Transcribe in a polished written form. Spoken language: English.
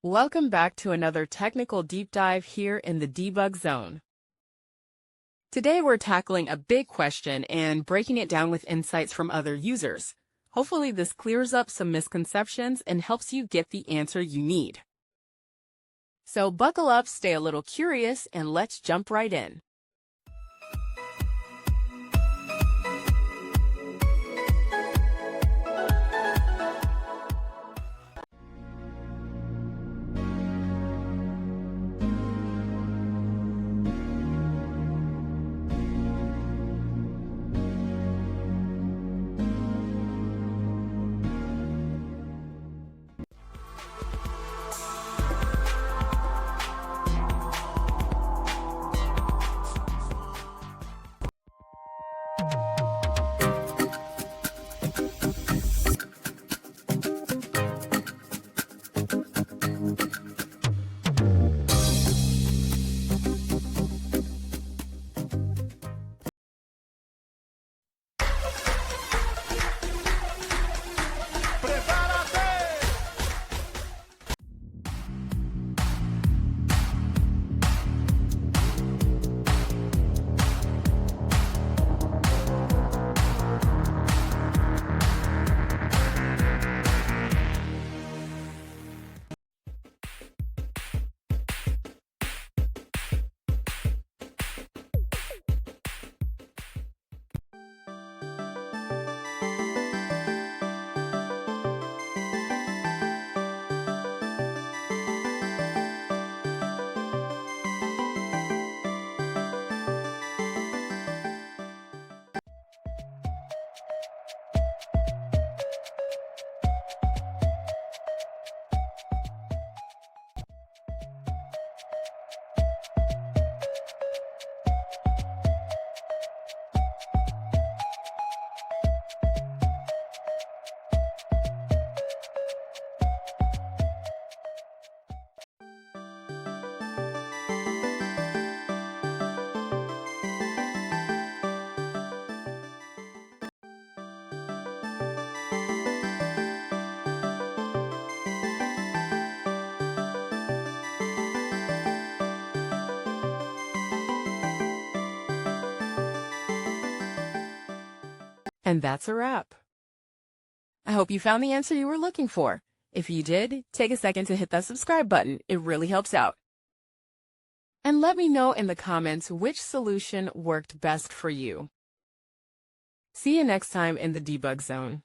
Welcome back to another technical deep dive here in the debug zone. Today we're tackling a big question and breaking it down with insights from other users. Hopefully this clears up some misconceptions and helps you get the answer you need. So buckle up, stay a little curious, and let's jump right in. And that's a wrap. I hope you found the answer you were looking for. If you did, take a second to hit that subscribe button. It really helps out. And let me know in the comments which solution worked best for you. See you next time in the debug zone.